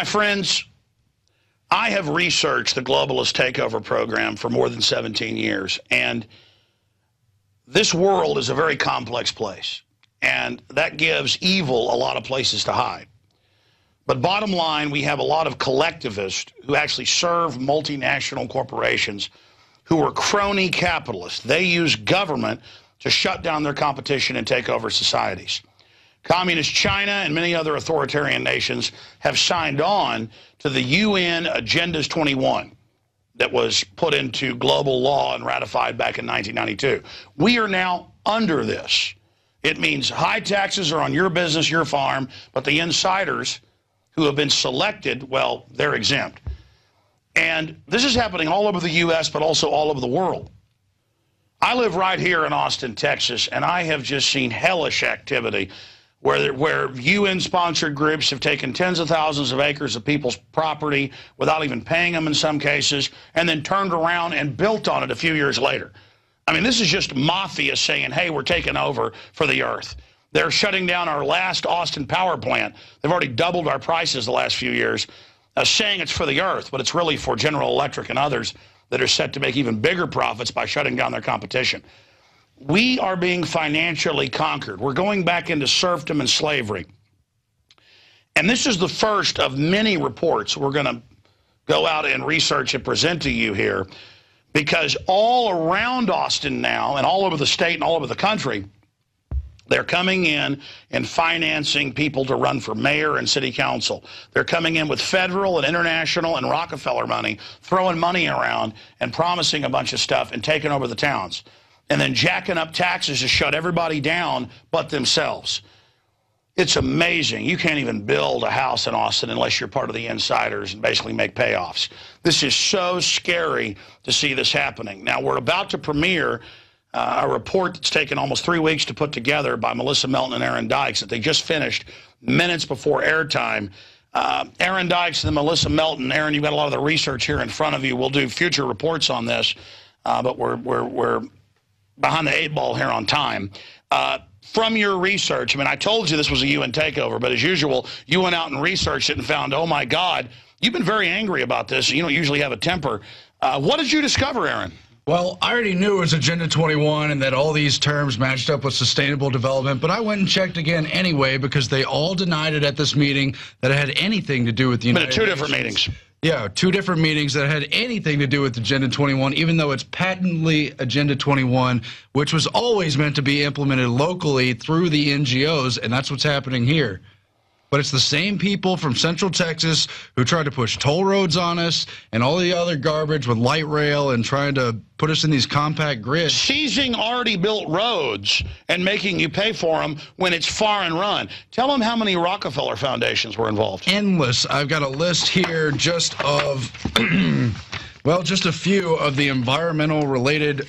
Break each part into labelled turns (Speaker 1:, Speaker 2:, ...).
Speaker 1: My friends, I have researched the globalist takeover program for more than 17 years, and this world is a very complex place, and that gives evil a lot of places to hide. But bottom line, we have a lot of collectivists who actually serve multinational corporations who are crony capitalists. They use government to shut down their competition and take over societies. Communist China and many other authoritarian nations have signed on to the UN Agendas 21 that was put into global law and ratified back in 1992. We are now under this. It means high taxes are on your business, your farm, but the insiders who have been selected, well, they're exempt. And this is happening all over the U.S., but also all over the world. I live right here in Austin, Texas, and I have just seen hellish activity where UN-sponsored groups have taken tens of thousands of acres of people's property without even paying them in some cases, and then turned around and built on it a few years later. I mean, this is just mafia saying, hey, we're taking over for the earth. They're shutting down our last Austin power plant. They've already doubled our prices the last few years, saying it's for the earth, but it's really for General Electric and others that are set to make even bigger profits by shutting down their competition. We are being financially conquered. We're going back into serfdom and slavery. And this is the first of many reports we're going to go out and research and present to you here, because all around Austin now and all over the state and all over the country, they're coming in and financing people to run for mayor and city council. They're coming in with federal and international and Rockefeller money, throwing money around and promising a bunch of stuff and taking over the towns, and then jacking up taxes to shut everybody down but themselves. It's amazing. You can't even build a house in Austin unless you're part of the insiders and basically make payoffs. This is so scary to see this happening. Now, we're about to premiere a report that's taken almost 3 weeks to put together by Melissa Melton and Aaron Dykes that they just finished minutes before airtime. Aaron Dykes and Melissa Melton. Aaron, you've got a lot of the research here in front of you. We'll do future reports on this, but we're behind the 8 ball here on time. From your research, I mean, I told you this was a UN takeover, but as usual, you went out and researched it and found, oh my God, you've been very angry about this. You don't usually have a temper. What did you discover, Aaron?
Speaker 2: Well, I already knew it was Agenda 21 and that all these terms matched up with sustainable development, but I went and checked again anyway because they all denied it at this meeting that it had anything to do with the United Nations.
Speaker 1: But at 2 different meetings.
Speaker 2: Yeah, 2 different meetings that had anything to do with Agenda 21, even though it's patently Agenda 21, which was always meant to be implemented locally through the NGOs, and that's what's happening here. But it's the same people from Central Texas who tried to push toll roads on us and all the other garbage with light rail and trying to put us in these compact grids.
Speaker 1: Seizing already built roads and making you pay for them when it's far and run. Tell them how many Rockefeller foundations were involved.
Speaker 2: Endless. I've got a list here just of, well, just a few of the environmental related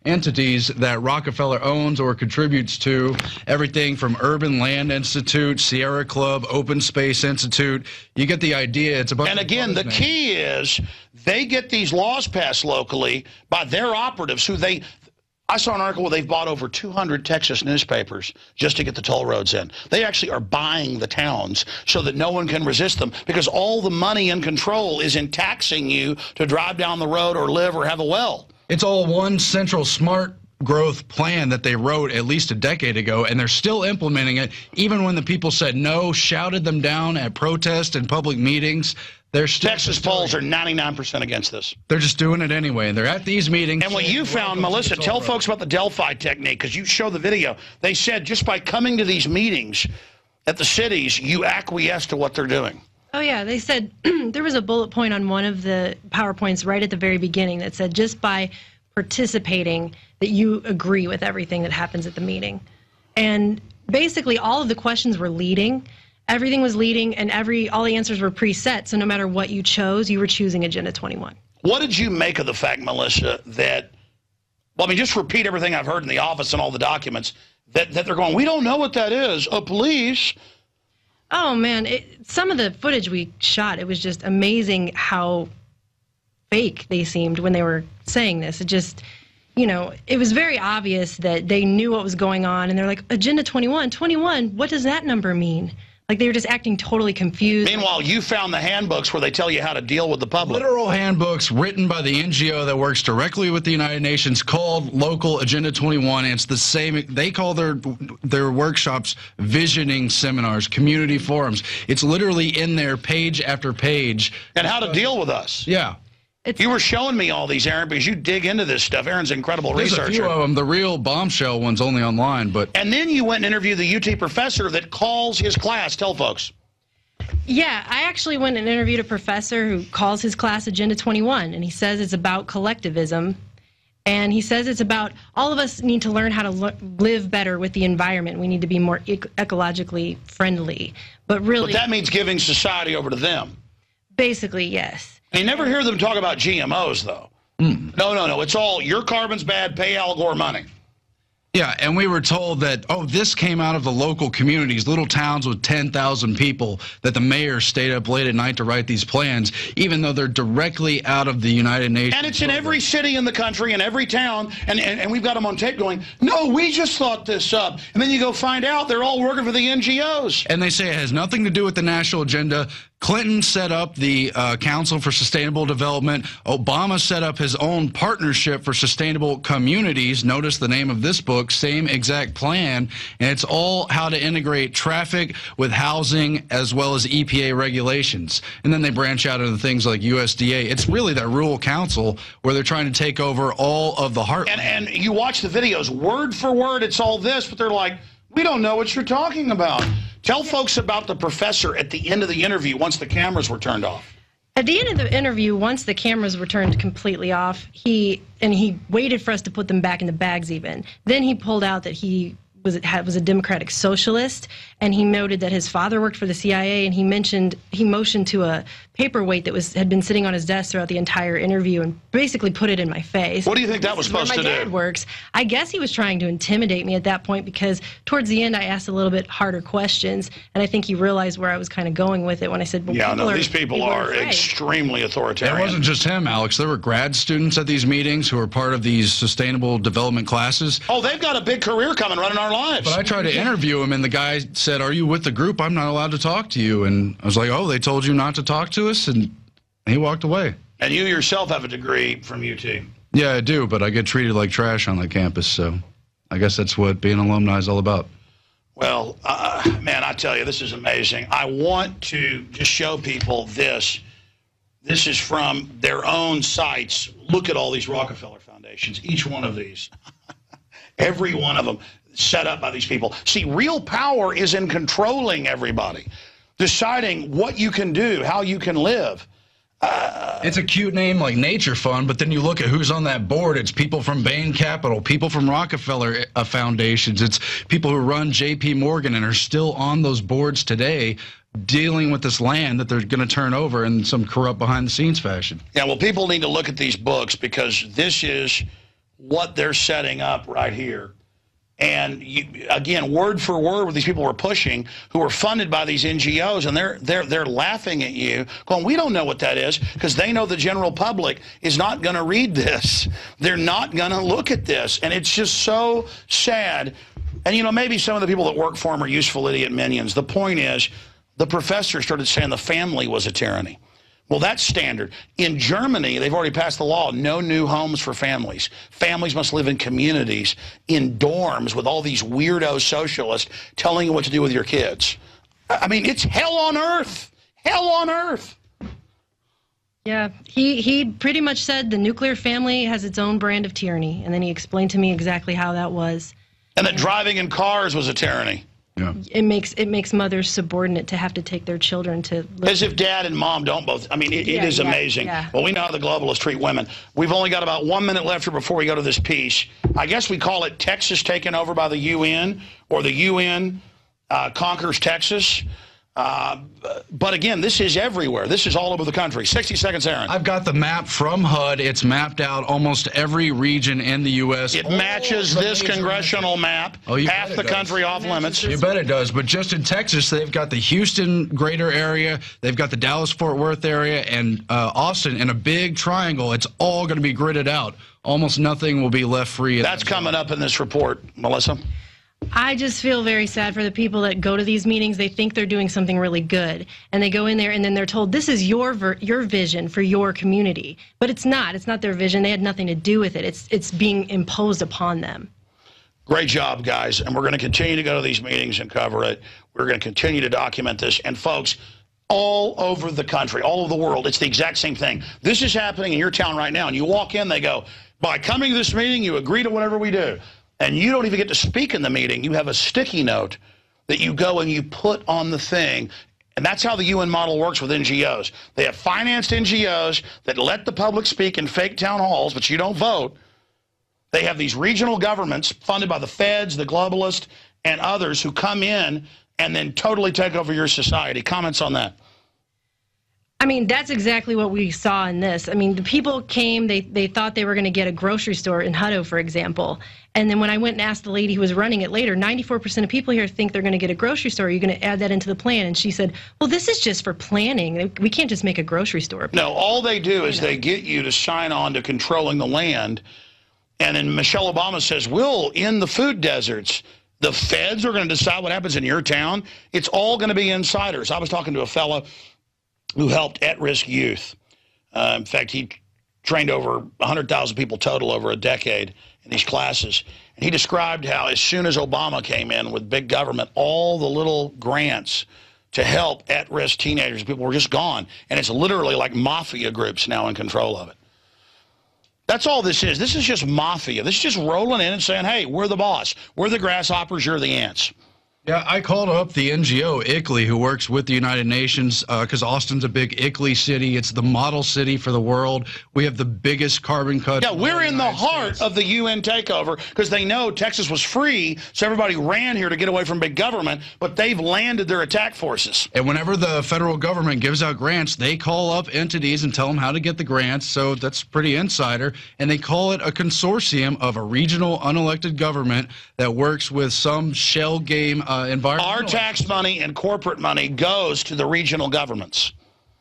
Speaker 2: entities that Rockefeller owns or contributes to. Everything from Urban Land Institute, Sierra Club, Open Space Institute. You get the idea. It's about.
Speaker 1: And again, the key is they get these laws passed locally by their operatives who they. I saw an article where they've bought over 200 Texas newspapers just to get the toll roads in. They actually are buying the towns so that no one can resist them, because all the money and control is in taxing you to drive down the road or live or have a well.
Speaker 2: It's all one central smart growth plan that they wrote at least a decade ago, and they're still implementing it, even when the people said no, shouted them down at protests and public meetings. They're still
Speaker 1: Texas polls are 99% against this.
Speaker 2: They're just doing it anyway, and they're at these meetings.
Speaker 1: And what you found, Melissa, tell folks about the Delphi technique, because you show the video. They said just by coming to these meetings at the cities, you acquiesce to what they're doing.
Speaker 3: Oh, yeah. They said there was a bullet point on one of the PowerPoints right at the very beginning that said just by participating that you agree with everything that happens at the meeting. And basically all of the questions were leading. Everything was leading, and all the answers were preset. So no matter what you chose, you were choosing Agenda 21.
Speaker 1: What did you make of the fact, Melissa, that, well, I mean, just repeat everything I've heard in the office and all the documents, that they're going, we don't know what that is. Police.
Speaker 3: Oh, man, some of the footage we shot, it was just amazing how fake they seemed when they were saying this. It just, you know, it was very obvious that they knew what was going on, and they're like, Agenda 21, 21, what does that number mean? Like, they were just acting totally confused.
Speaker 1: Meanwhile, you found the handbooks where they tell you how to deal with the public.
Speaker 2: Literal handbooks written by the NGO that works directly with the United Nations called Local Agenda 21. And it's the same. They call their workshops visioning seminars, community forums. It's literally in there page after page.
Speaker 1: And how to deal with us.
Speaker 2: Yeah.
Speaker 1: You were showing me all these, Aaron, because you dig into this stuff. Aaron's an incredible researcher.
Speaker 2: There's a few of them. The real bombshell one's only online.
Speaker 1: And then you went and interviewed the UT professor that calls his class. Tell folks.
Speaker 3: Yeah, I actually went and interviewed a professor who calls his class Agenda 21, and he says it's about collectivism. And he says it's about all of us need to learn how to live better with the environment. We need to be more ecologically friendly. But really...
Speaker 1: But that means giving society over to them.
Speaker 3: Basically, yes.
Speaker 1: You never hear them talk about GMOs, though. No. It's all, your carbon's bad, pay Al Gore money.
Speaker 2: Yeah, and we were told that, oh, this came out of the local communities, little towns with 10,000 people, that the mayor stayed up late at night to write these plans, even though they're directly out of the United Nations.
Speaker 1: And it's in every city in the country, in every town, and we've got them on tape going, no, we just thought this up. And then you go find out they're all working for the NGOs.
Speaker 2: And they say it has nothing to do with the national agenda. Clinton set up the Council for Sustainable Development. Obama set up his own Partnership for Sustainable Communities. Notice the name of this book, same exact plan. And it's all how to integrate traffic with housing as well as EPA regulations. And then they branch out into things like USDA. It's really that rural council where they're trying to take over all of the heartland.
Speaker 1: And you watch the videos, word for word, it's all this, but they're like, we don't know what you're talking about. Tell folks about the professor at the end of the interview once the cameras were turned off.
Speaker 3: At the end of the interview, once the cameras were turned completely off, he waited for us to put them back in the bags even. Then he pulled out that he was a democratic socialist, and he noted that his father worked for the CIA, and he motioned to a paperweight that had been sitting on his desk throughout the entire interview and basically put it in my face.
Speaker 1: What do you think that was supposed to do?
Speaker 3: My dad works. I guess he was trying to intimidate me at that point, because towards the end I asked a little bit harder questions, and I think he realized where I was kind of going with it when I said, well,
Speaker 1: yeah, these people are extremely authoritarian.
Speaker 2: It wasn't just him, Alex. There were grad students at these meetings who were part of these sustainable development classes.
Speaker 1: Oh, they've got a big career coming running our lives.
Speaker 2: But I tried to interview him, and the guy said, are you with the group? I'm not allowed to talk to you. And I was like, oh, they told you not to talk to us? And he walked away.
Speaker 1: And you yourself have a degree from UT.
Speaker 2: Yeah, I do, but I get treated like trash on the campus, so I guess that's what being an alumni is all about.
Speaker 1: Well, man, I tell you, this is amazing. I want to just show people this. This is from their own sites. Look at all these Rockefeller foundations, each one of these. Every one of them set up by these people. See, real power is in controlling everybody, deciding what you can do, how you can live.
Speaker 2: It's a cute name like Nature Fund, but then you look at who's on that board. It's people from Bain Capital, people from Rockefeller foundations. It's people who run J.P. Morgan and are still on those boards today, dealing with this land that they're going to turn over in some corrupt behind-the-scenes fashion.
Speaker 1: Yeah, well, people need to look at these books, because this is what they're setting up right here. And again, word for word, what these people were pushing, who were funded by these NGOs, and they're laughing at you, going, we don't know what that is, because they know the general public is not going to read this. They're not going to look at this, and it's just so sad. And, you know, maybe some of the people that work for him are useful idiot minions. The point is, the professor started saying the family was a tyranny. Well, that's standard. In Germany, they've already passed the law, no new homes for families. Families must live in communities, in dorms, with all these weirdo socialists telling you what to do with your kids. I mean, it's hell on earth. Hell on earth.
Speaker 3: Yeah, he pretty much said the nuclear family has its own brand of tyranny, and then he explained to me exactly how that was.
Speaker 1: And that driving in cars was a tyranny.
Speaker 2: Yeah.
Speaker 3: It makes mothers subordinate to have to take their children to live.
Speaker 1: As if dad and mom don't both. I mean, it is amazing.
Speaker 3: Yeah.
Speaker 1: Well, we know how the globalists treat women. We've only got about 1 minute left here before we go to this piece. I guess we call it Texas taken over by the UN, or the UN conquers Texas. But again, this is everywhere. This is all over the country. 60 seconds, Aaron.
Speaker 2: I've got the map from HUD. It's mapped out almost every region in the U.S.
Speaker 1: It matches this congressional map.
Speaker 2: Oh,
Speaker 1: half the country off limits.
Speaker 2: You bet it does. But just in Texas, they've got the Houston greater area. They've got the Dallas-Fort Worth area and Austin in a big triangle. It's all going to be gridded out. Almost nothing will be left free.
Speaker 1: That's coming up in this report, Melissa.
Speaker 3: I just feel very sad for the people that go to these meetings. They think they're doing something really good, and they go in there and then they're told, this is your vision for your community. But it's not. It's not their vision. They had nothing to do with it. It's being imposed upon them.
Speaker 1: Great job, guys. And we're going to continue to go to these meetings and cover it. We're going to continue to document this. And folks, all over the country, all over the world, it's the exact same thing. This is happening in your town right now. And you walk in, they go, by coming to this meeting, you agree to whatever we do. And you don't even get to speak in the meeting. You have a sticky note that you go and you put on the thing. And that's how the UN model works with NGOs. They have financed NGOs that let the public speak in fake town halls, but you don't vote. They have these regional governments funded by the feds, the globalists, and others who come in and then totally take over your society. Comments on that?
Speaker 3: I mean, that's exactly what we saw in this. I mean, the people came, they thought they were going to get a grocery store in Hutto, for example. And then when I went and asked the lady who was running it later, 94% of people here think they're going to get a grocery store. Are you going to add that into the plan? And she said, well, this is just for planning. We can't just make a grocery store.
Speaker 1: No, all they do is they get you to sign on to controlling the land. And then Michelle Obama says, we'll end the food deserts. The feds are going to decide what happens in your town. It's all going to be insiders. I was talking to a fellow who helped at-risk youth. In fact, he trained over 100,000 people total over a decade in these classes. And he described how as soon as Obama came in with big government, all the little grants to help at-risk teenagers, people were just gone. And it's literally like mafia groups now in control of it. That's all this is. This is just mafia. This is just rolling in and saying, hey, we're the boss. We're the grasshoppers. You're the ants.
Speaker 2: Yeah, I called up the NGO, ICLEI, who works with the United Nations, because Austin's a big ICLEI city. It's the model city for the world. We have the biggest carbon cuts.
Speaker 1: Yeah, we're in the heart of the UN takeover because they know Texas was free, so everybody ran here to get away from big government, but they've landed their attack forces.
Speaker 2: And whenever the federal government gives out grants, they call up entities and tell them how to get the grants, so that's pretty insider. And they call it a consortium of a regional unelected government that works with some shell game
Speaker 1: Our tax money and corporate money goes to the regional governments.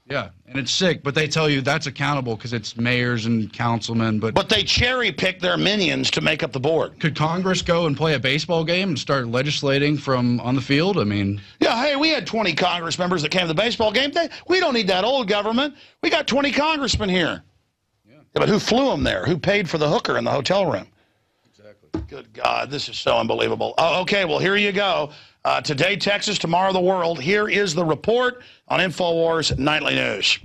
Speaker 2: Yeah, and it's sick, but they tell you that's accountable because it's mayors and councilmen. But
Speaker 1: they cherry pick their minions to make up the board.
Speaker 2: Could Congress go and play a baseball game and start legislating from on the field? I mean,
Speaker 1: yeah, hey, we had 20 Congress members that came to the baseball game. We don't need that old government. We got 20 congressmen here. Yeah, but who flew them there? Who paid for the hooker in the hotel room? Good God, this is so unbelievable. Oh, okay, well, here you go. Today, Texas, tomorrow, the world. Here is the report on Infowars Nightly News.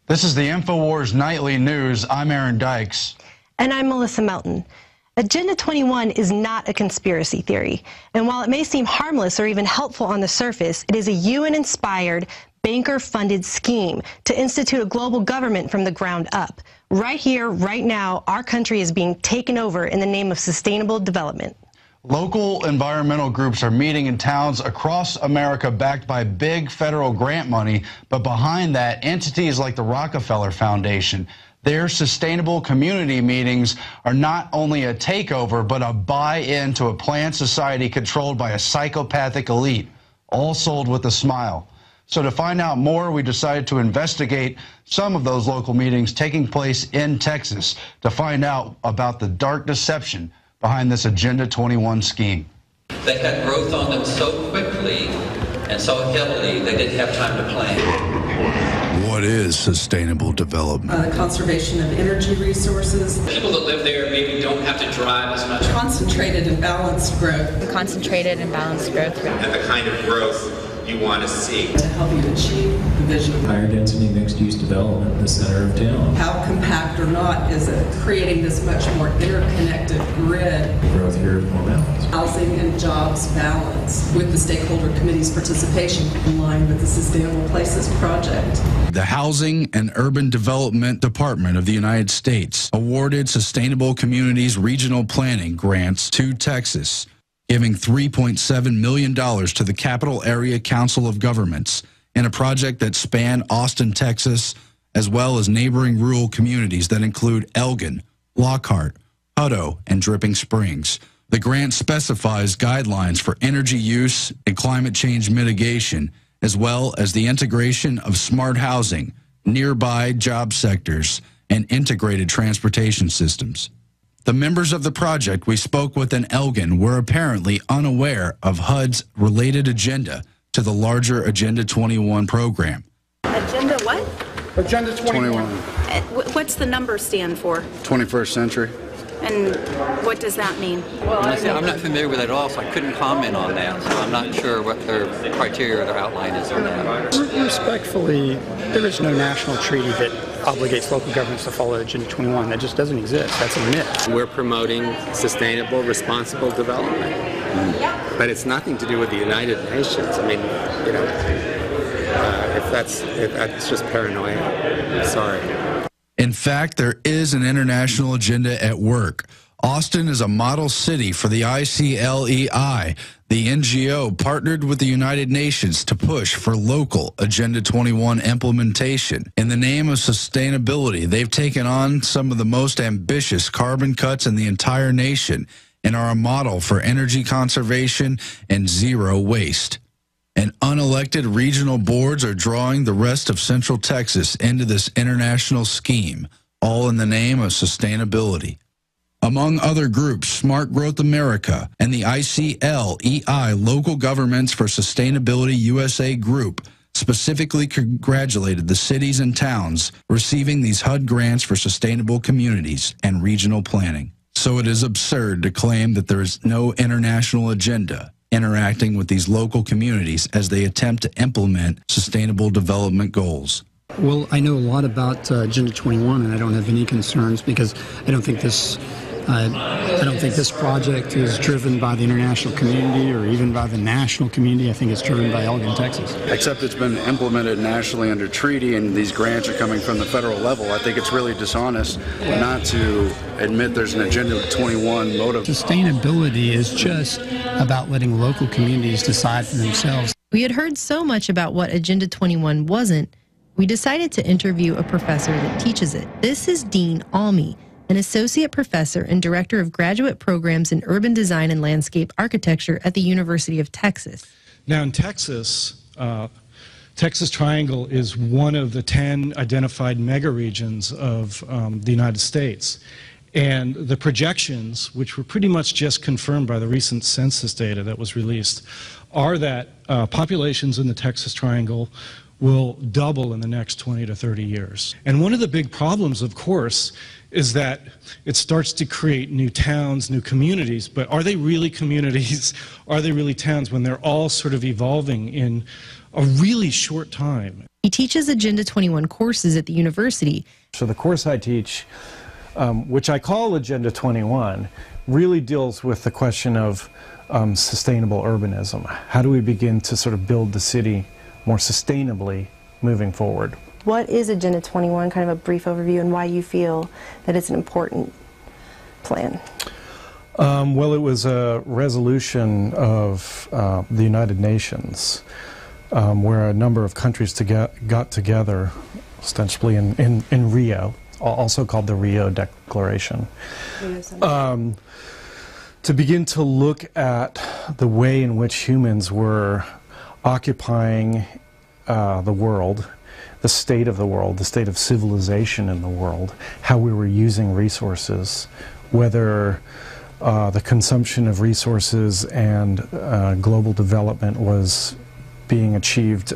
Speaker 2: This is the Infowars Nightly News. I'm Aaron Dykes.
Speaker 4: And I'm Melissa Melton. Agenda 21 is not a conspiracy theory. And while it may seem harmless or even helpful on the surface, it is a UN-inspired, banker-funded scheme to institute a global government from the ground up. Right here, right now, our country is being taken over in the name of sustainable development.
Speaker 2: Local environmental groups are meeting in towns across America backed by big federal grant money, but behind that, entities like the Rockefeller Foundation. Their sustainable community meetings are not only a takeover, but a buy-in to a planned society controlled by a psychopathic elite, all sold with a smile. So to find out more, we decided to investigate some of those local meetings taking place in Texas to find out about the dark deception behind this Agenda 21 scheme.
Speaker 5: They had growth on them so quickly and so heavily they didn't have time to plan.
Speaker 2: What is sustainable development?
Speaker 6: The conservation of energy resources.
Speaker 5: People that live there maybe don't have to drive as much.
Speaker 6: Concentrated and balanced growth.
Speaker 7: Concentrated and balanced growth.
Speaker 8: And the kind of growth you want to see.
Speaker 6: To help you achieve the vision.
Speaker 9: Higher density mixed-use development in the center of town.
Speaker 6: How compact or not is it? Creating this much more interconnected grid.
Speaker 9: Growth here is more balanced.
Speaker 6: Housing and jobs balance with the stakeholder committee's participation in line with the Sustainable Places Project.
Speaker 2: The Housing and Urban Development Department of the United States awarded Sustainable Communities Regional Planning grants to Texas, giving $3.7 million to the Capital Area Council of Governments in a project that spanned Austin, Texas, as well as neighboring rural communities that include Elgin, Lockhart, Hutto, and Dripping Springs. The grant specifies guidelines for energy use and climate change mitigation, as well as the integration of smart housing, nearby job sectors, and integrated transportation systems. The members of the project we spoke with in Elgin were apparently unaware of HUD's related agenda to the larger Agenda 21 program.
Speaker 10: Agenda what?
Speaker 11: Agenda 21.
Speaker 10: What's the number stand for?
Speaker 11: 21st century.
Speaker 10: And what does that mean?
Speaker 5: Well, I'm not familiar with it at all, so I couldn't comment on that. So I'm not sure what their criteria or their outline is on that.
Speaker 12: Respectfully, there is no national treaty that obligates local governments to follow Agenda 21. That just doesn't exist. That's a myth.
Speaker 13: We're promoting sustainable, responsible development. But it's nothing to do with the United Nations. I mean, you know, if that's just paranoia. I'm sorry.
Speaker 2: In fact, there is an international agenda at work. Austin is a model city for the ICLEI. The NGO partnered with the United Nations to push for local Agenda 21 implementation. In the name of sustainability, they've taken on some of the most ambitious carbon cuts in the entire nation and are a model for energy conservation and zero waste. And unelected regional boards are drawing the rest of Central Texas into this international scheme, all in the name of sustainability. Among other groups, Smart Growth America and the ICLEI Local Governments for Sustainability USA group specifically congratulated the cities and towns receiving these HUD grants for sustainable communities and regional planning. So it is absurd to claim that there is no international agenda interacting with these local communities as they attempt to implement sustainable development goals.
Speaker 12: Well, I know a lot about Agenda 21, and I don't have any concerns because I don't think this project is driven by the international community or even by the national community. I think it's driven by Elgin, Texas.
Speaker 11: Except it's been implemented nationally under treaty, and these grants are coming from the federal level. I think it's really dishonest not to admit there's an Agenda 21 motive.
Speaker 12: Sustainability is just about letting local communities decide for themselves.
Speaker 3: We had heard so much about what Agenda 21 wasn't, we decided to interview a professor that teaches it. This is Dean Almy, an associate professor and director of graduate programs in urban design and landscape architecture at the University of Texas.
Speaker 14: Now in Texas, Texas Triangle is one of the 10 identified megaregions of the United States. And the projections, which were pretty much just confirmed by the recent census data that was released, are that populations in the Texas Triangle will double in the next 20 to 30 years. And one of the big problems, of course, is that it starts to create new towns, new communities, but are they really communities? Are they really towns when they're all sort of evolving in a really short time?
Speaker 3: He teaches Agenda 21 courses at the university.
Speaker 15: So the course I teach, which I call Agenda 21, really deals with the question of sustainable urbanism. How do we begin to sort of build the city more sustainably moving forward?
Speaker 4: What is Agenda 21, kind of a brief overview, and why you feel that it's an important plan?
Speaker 15: Well, it was a resolution of the United Nations where a number of countries got together, ostensibly in Rio, also called the Rio Declaration, to begin to look at the way in which humans were occupying the world, the state of the world, the state of civilization in the world, how we were using resources, whether the consumption of resources and global development was being achieved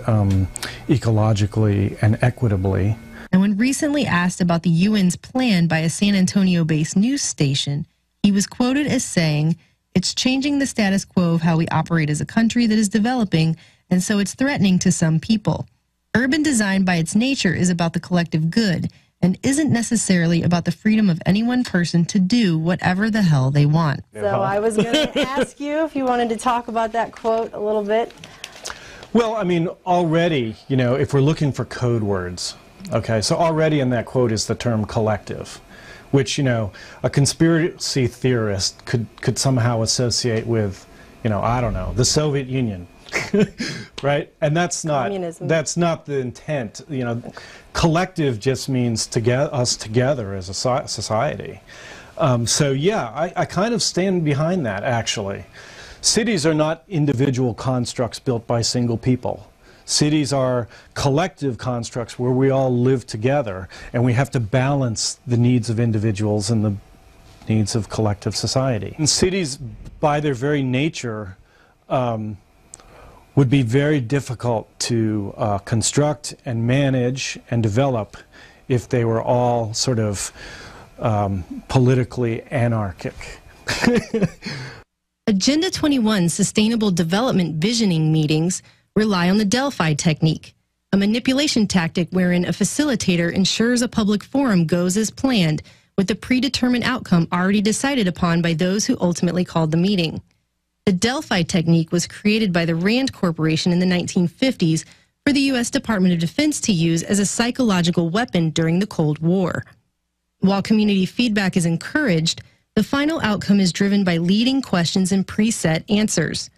Speaker 15: ecologically and equitably.
Speaker 3: And when recently asked about the UN's plan by a San Antonio-based news station, he was quoted as saying, "It's changing the status quo of how we operate as a country that is developing, and so it's threatening to some people. Urban design by its nature is about the collective good and isn't necessarily about the freedom of any one person to do whatever the hell they want."
Speaker 4: So I was going to ask you if you wanted to talk about that quote a little bit.
Speaker 15: Well, I mean, already, you know, if we're looking for code words, okay, so already in that quote is the term collective, which, you know, a conspiracy theorist could somehow associate with, you know, I don't know, the Soviet Union. Right? And that's not the intent. You know, collective just means us together as a society. So yeah, I kind of stand behind that, actually. Cities are not individual constructs built by single people. Cities are collective constructs where we all live together, and we have to balance the needs of individuals and the needs of collective society. And cities, by their very nature, would be very difficult to construct and manage and develop if they were all sort of politically anarchic.
Speaker 4: Agenda 21 Sustainable Development Visioning meetings rely on the Delphi technique, a manipulation tactic wherein a facilitator ensures a public forum goes as planned with the predetermined outcome already decided upon by those who ultimately called the meeting. The Delphi technique was created by the Rand Corporation in the 1950s for the U.S. Department of Defense to use as a psychological weapon during the Cold War. While community feedback is encouraged, the final outcome is driven by leading questions and preset answers.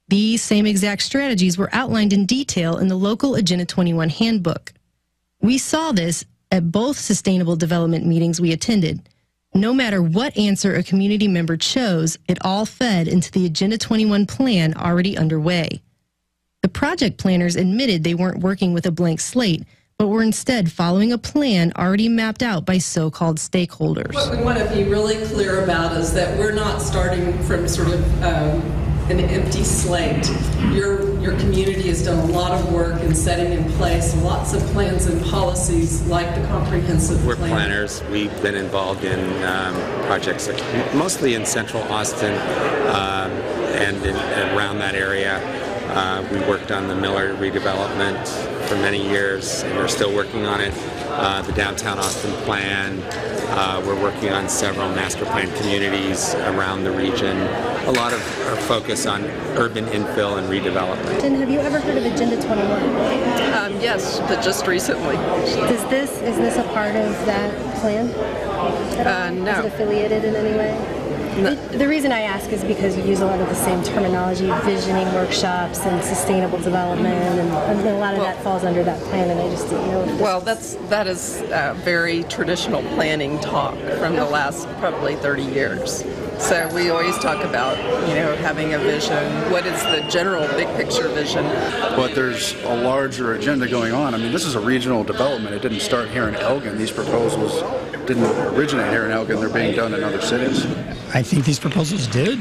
Speaker 4: These same exact strategies were outlined in detail in the local Agenda 21 handbook. We saw this at both sustainable development meetings we attended. No matter what answer a community member chose, it all fed into the Agenda 21 plan already underway. The project planners admitted they weren't working with a blank slate, but were instead following a plan already mapped out by so-called stakeholders.
Speaker 6: What we want to be really clear about is that we're not starting from sort of an empty slate. Your community has done a lot of work in setting in place lots of plans and policies like the comprehensive plan.
Speaker 13: We're planners. We've been involved in projects mostly in central Austin and around that area. We worked on the Miller redevelopment for many years, and we're still working on it. The downtown Austin plan. We're working on several master plan communities around the region. A lot of our focus on urban infill and redevelopment.
Speaker 4: And have you ever heard of Agenda 21?
Speaker 6: Yes, but just recently.
Speaker 4: Is this a part of that plan?
Speaker 6: No.
Speaker 4: Is it affiliated in any way?
Speaker 6: No.
Speaker 4: The reason I ask is because you use a lot of the same terminology, visioning workshops and sustainable development, and a lot of that falls under that plan, and I just didn't know.
Speaker 6: Well, that is very traditional planning talk from the last probably 30 years. So we always talk about, having a vision. What is the general big picture vision?
Speaker 11: But there's a larger agenda going on. I mean, this is a regional development. It didn't start here in Elgin. These proposals didn't originate here in Elgin. They're being done in other cities.
Speaker 12: I think these proposals did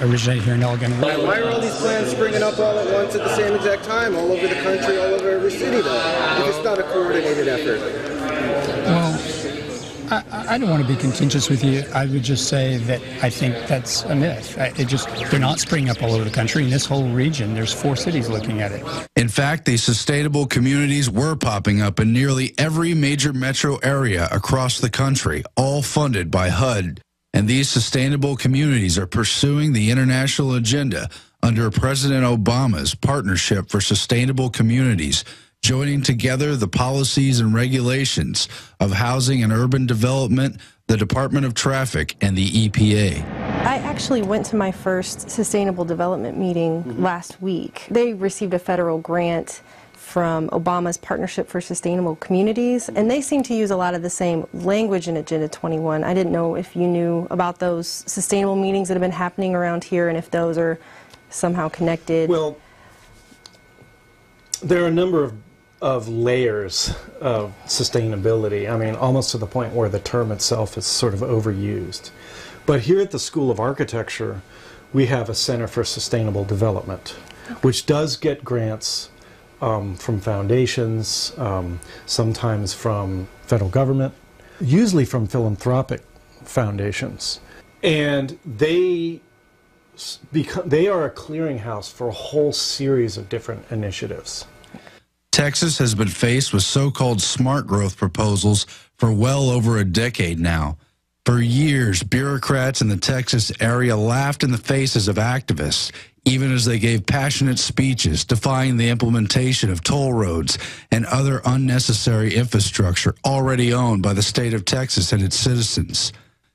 Speaker 12: originate here in Elgin.
Speaker 16: Why are all these plans springing up all at once at the same exact time, all over the country, all over every city, though, if it's not a coordinated effort?
Speaker 12: Well, I don't want to be contentious with you. I would just say that I think that's a myth. They're not springing up all over the country. In this whole region, there's 4 cities looking at it.
Speaker 2: In fact, these sustainable communities were popping up in nearly every major metro area across the country, all funded by HUD. And these sustainable communities are pursuing the international agenda under President Obama's Partnership for Sustainable Communities, joining together the policies and regulations of housing and urban development, the Department of Traffic, and the EPA.
Speaker 4: I actually went to my first sustainable development meeting last week. They received a federal grant from Obama's Partnership for Sustainable Communities, and they seem to use a lot of the same language in Agenda 21. I didn't know if you knew about those sustainable meetings that have been happening around here and if those are somehow connected.
Speaker 15: Well, there are a number of layers of sustainability. I mean, almost to the point where the term itself is sort of overused. But here at the School of Architecture, we have a Center for Sustainable Development, which does get grants from foundations, sometimes from federal government, usually from philanthropic foundations. And they are a clearinghouse for a whole series of different initiatives.
Speaker 2: Texas has been faced with so-called smart growth proposals for well over a decade now. For years, bureaucrats in the Texas area laughed in the faces of activists, even as they gave passionate speeches defying the implementation of toll roads and other unnecessary infrastructure already owned by the state of Texas and its citizens.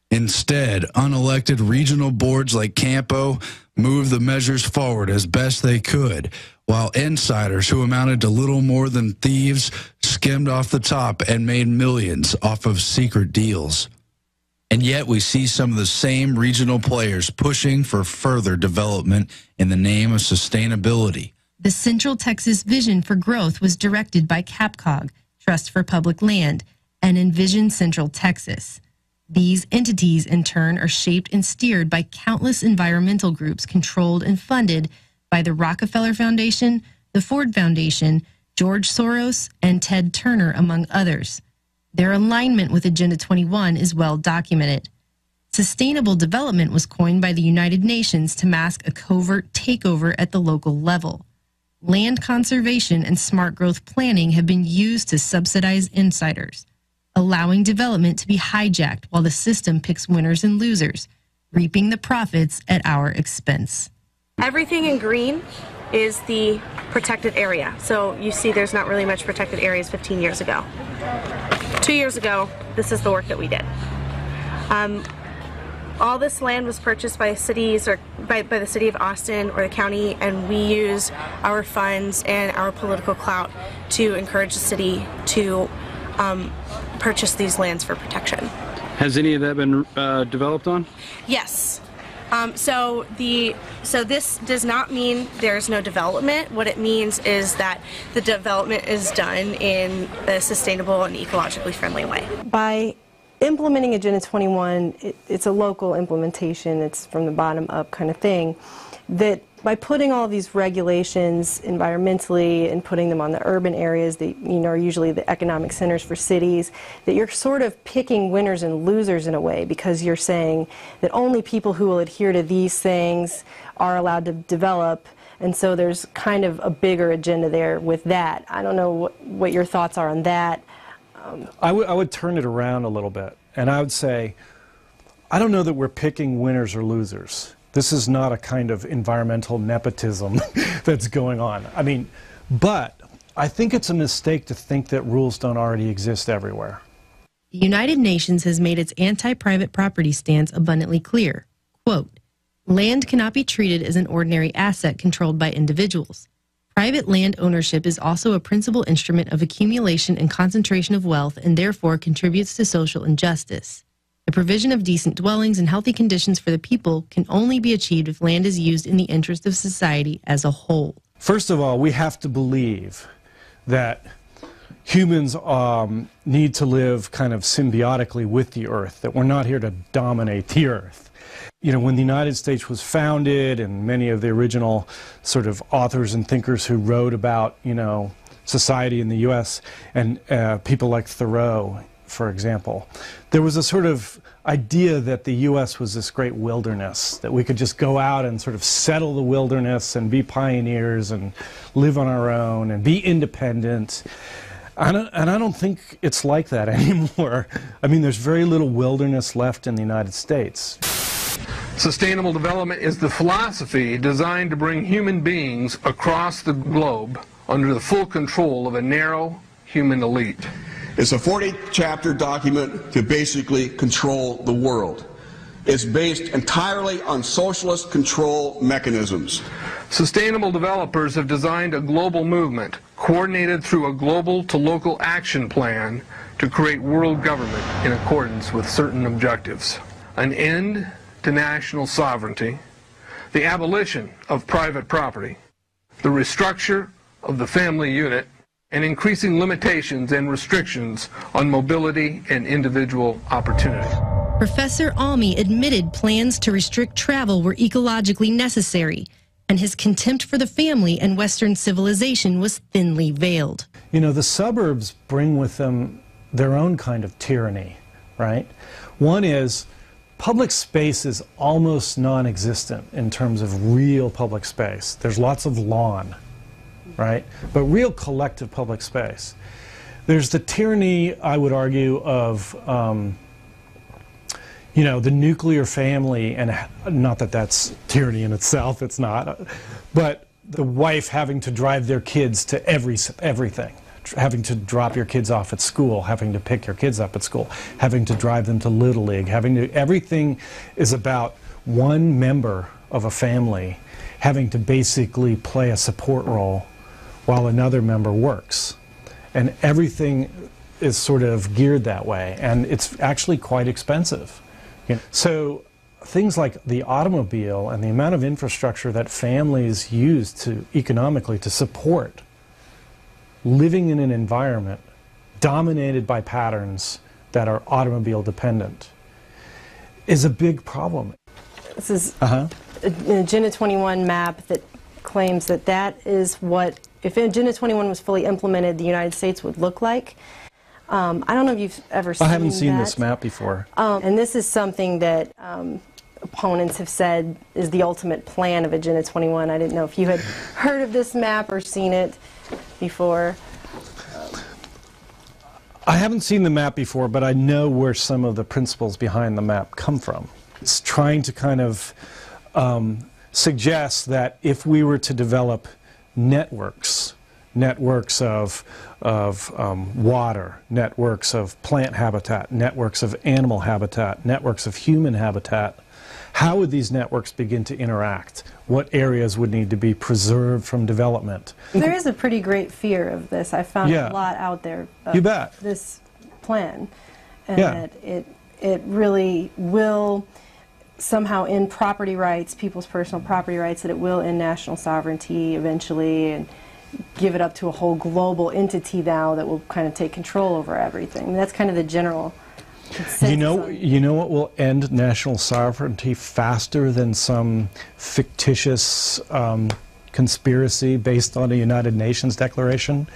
Speaker 2: Instead, unelected regional boards like Campo moved the measures forward as best they could, while insiders who amounted to little more than thieves skimmed off the top and made millions off of secret deals. And yet we see some of the same regional players pushing for further development in the name of sustainability.
Speaker 4: The Central Texas Vision for Growth was directed by CAPCOG, Trust for Public Land, and Envision Central Texas.
Speaker 17: These entities, in turn, are shaped and steered by countless environmental groups controlled and funded by the Rockefeller Foundation, the Ford Foundation, George Soros, and Ted Turner, among others. Their alignment with Agenda 21 is well documented. Sustainable development was coined by the United Nations to mask a covert takeover at the local level. Land conservation and smart growth planning have been used to subsidize insiders, allowing development to be hijacked while the system picks winners and losers, reaping the profits at our expense.
Speaker 18: Everything in green is the protected area. So you see there's not really much protected areas 15 years ago. 2 years ago, this is the work that we did. All this land was purchased by cities or by the city of Austin or the county, and we use our funds and our political clout to encourage the city to purchase these lands for protection.
Speaker 19: Has any of that been developed on?
Speaker 18: Yes. So this does not mean there's no development. What it means is that the development is done in a sustainable and ecologically friendly way.
Speaker 4: By implementing Agenda 21, it's a local implementation, it's from the bottom up kind of thing, that by putting all of these regulations environmentally and putting them on the urban areas that are usually the economic centers for cities, that you're sort of picking winners and losers in a way, because you're saying that only people who will adhere to these things are allowed to develop, and so there's kind of a bigger agenda there with that. I don't know what your thoughts are on that.
Speaker 15: I would turn it around a little bit, and I would say, I don't know that we're picking winners or losers. This is not a kind of environmental nepotism that's going on. I mean, but I think it's a mistake to think that rules don't already exist everywhere.
Speaker 17: The United Nations has made its anti-private property stance abundantly clear. Quote, "Land cannot be treated as an ordinary asset controlled by individuals. Private land ownership is also a principal instrument of accumulation and concentration of wealth and therefore contributes to social injustice. The provision of decent dwellings and healthy conditions for the people can only be achieved if land is used in the interest of society as a whole."
Speaker 15: First of all, we have to believe that humans need to live kind of symbiotically with the earth, that we're not here to dominate the earth. You know, when the United States was founded, and many of the original sort of authors and thinkers who wrote about, society in the U.S., and people like Thoreau, for example, there was a sort of idea that the U.S. was this great wilderness, that we could just go out and sort of settle the wilderness and be pioneers and live on our own and be independent. And I don't think it's like that anymore. I mean, there's very little wilderness left in the United States.
Speaker 20: Sustainable development is the philosophy designed to bring human beings across the globe under the full control of a narrow human elite.
Speaker 21: It's a 40-chapter document to basically control the world. It's based entirely on socialist control mechanisms.
Speaker 20: Sustainable developers have designed a global movement coordinated through a global to local action plan to create world government in accordance with certain objectives. An end to national sovereignty, the abolition of private property, the restructure of the family unit, and increasing limitations and restrictions on mobility and individual opportunity.
Speaker 17: Professor Almy admitted plans to restrict travel were ecologically necessary, and his contempt for the family and Western civilization was thinly veiled.
Speaker 15: You know, the suburbs bring with them their own kind of tyranny, right? One is public space is almost non-existent in terms of real public space. There's lots of lawn, right? But real collective public space. There's the tyranny, I would argue, of the nuclear family, and not that that's tyranny in itself, it's not, but the wife having to drive their kids to everything, having to drop your kids off at school, having to pick your kids up at school, having to drive them to Little League, everything is about one member of a family having to basically play a support role while another member works. And everything is sort of geared that way, and it's actually quite expensive. So things like the automobile and the amount of infrastructure that families use economically to support living in an environment dominated by patterns that are automobile dependent is a big problem.
Speaker 4: This is an Agenda 21 map that claims that that is what, if Agenda 21 was fully implemented, the United States would look like. I don't know if you've ever seen that.
Speaker 15: I haven't seen this map before.
Speaker 4: And this is something that opponents have said is the ultimate plan of Agenda 21. I didn't know if you had heard of this map or seen it before.
Speaker 15: I haven't seen the map before, but I know where some of the principles behind the map come from. It's trying to kind of suggest that if we were to develop networks of water, networks of plant habitat, networks of animal habitat, networks of human habitat, how would these networks begin to interact? What areas would need to be preserved from development?
Speaker 4: There is a pretty great fear of this. I found a lot out there of this plan, and that it really will somehow end property rights, people's personal property rights, that it will end national sovereignty eventually, and give it up to a whole global entity now that will kind of take control over everything. And that's kind of the general consensus.
Speaker 15: You know what will end national sovereignty faster than some fictitious conspiracy based on a United Nations declaration?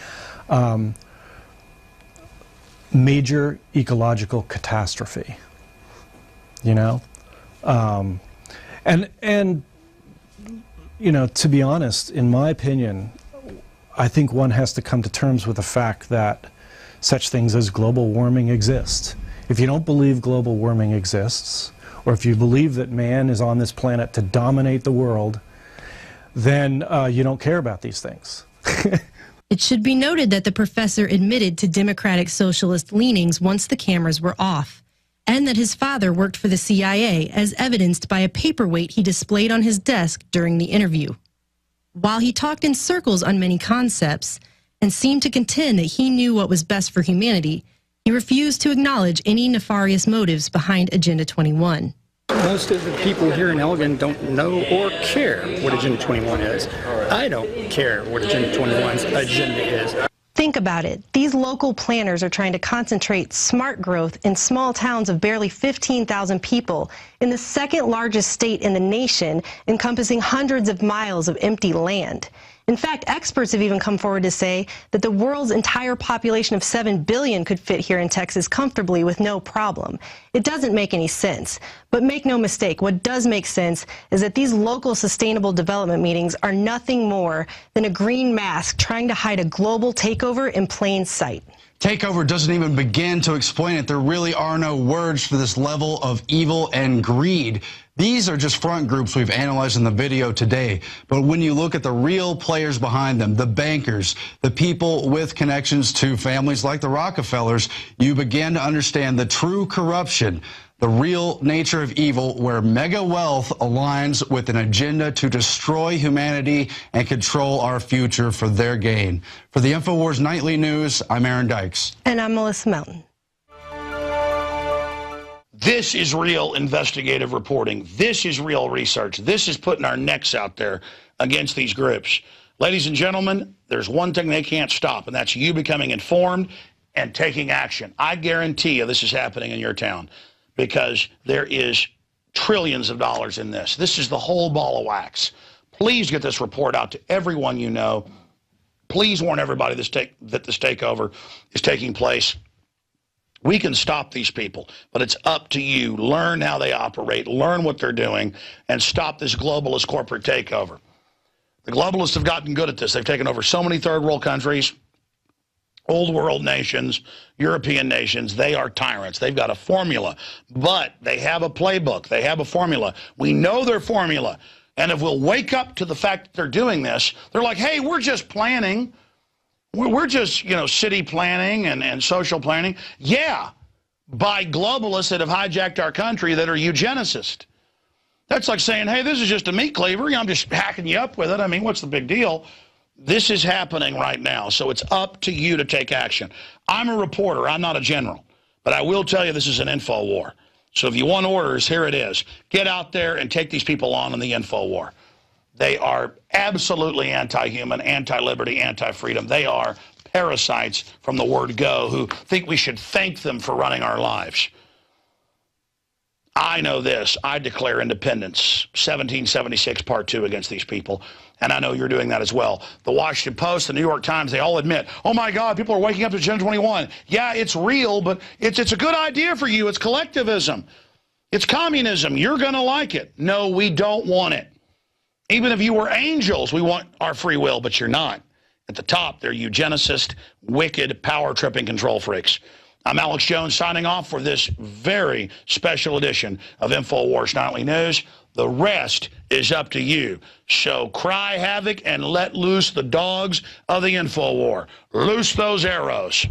Speaker 15: Major ecological catastrophe. You know? And you know, to be honest, in my opinion, I think one has to come to terms with the fact that such things as global warming exist. If you don't believe global warming exists, or if you believe that man is on this planet to dominate the world, then you don't care about these things.
Speaker 17: It should be noted that the professor admitted to democratic socialist leanings once the cameras were off, and that his father worked for the CIA, as evidenced by a paperweight he displayed on his desk during the interview. While he talked in circles on many concepts and seemed to contend that he knew what was best for humanity, he refused to acknowledge any nefarious motives behind Agenda 21.
Speaker 12: Most of the people here in Elgin don't know or care what Agenda 21 is. I don't care what Agenda 21's agenda is.
Speaker 4: Think about it. These local planners are trying to concentrate smart growth in small towns of barely 15,000 people in the second largest state in the nation, encompassing hundreds of miles of empty land. In fact, experts have even come forward to say that the world's entire population of 7 billion could fit here in Texas comfortably with no problem. It doesn't make any sense. But make no mistake, what does make sense is that these local sustainable development meetings are nothing more than a green mask trying to hide a global takeover in plain sight.
Speaker 2: Takeover doesn't even begin to explain it. There really are no words for this level of evil and greed. These are just front groups we've analyzed in the video today. But when you look at the real players behind them, the bankers, the people with connections to families like the Rockefellers, you begin to understand the true corruption, the real nature of evil, where mega wealth aligns with an agenda to destroy humanity and control our future for their gain. For the Infowars Nightly News, I'm Aaron Dykes.
Speaker 4: And I'm Melissa Melton.
Speaker 1: This is real investigative reporting. This is real research. This is putting our necks out there against these groups. Ladies and gentlemen, there's one thing they can't stop, and that's you becoming informed and taking action. I guarantee you this is happening in your town, because there is trillions of dollars in this. This is the whole ball of wax. Please get this report out to everyone you know. Please warn everybody that this takeover is taking place. We can stop these people, but it's up to you. Learn how they operate, learn what they're doing, and stop this globalist corporate takeover. The globalists have gotten good at this. They've taken over so many third world countries, old world nations, European nations. They are tyrants. They've got a formula, but they have a playbook. They have a formula. We know their formula. And if we'll wake up to the fact that they're doing this, they're like, hey, we're just planning. We're just, you know, city planning and social planning. Yeah, by globalists that have hijacked our country that are eugenicists. That's like saying, hey, this is just a meat cleaver. I'm just hacking you up with it. I mean, what's the big deal? This is happening right now, so it's up to you to take action. I'm a reporter. I'm not a general. But I will tell you this is an info war. So if you want orders, here it is. Get out there and take these people on in the info war. They are absolutely anti-human, anti-liberty, anti-freedom. They are parasites from the word go who think we should thank them for running our lives. I know this. I declare independence, 1776, Part 2, against these people. And I know you're doing that as well. The Washington Post, the New York Times, they all admit, oh, my God, people are waking up to Agenda 21. Yeah, it's real, but it's a good idea for you. It's collectivism. It's communism. You're going to like it. No, we don't want it. Even if you were angels, we want our free will, but you're not. At the top, they're eugenicist, wicked, power-tripping control freaks. I'm Alex Jones signing off for this very special edition of Infowars Nightly News. The rest is up to you. So cry havoc and let loose the dogs of the Infowar. Loose those arrows.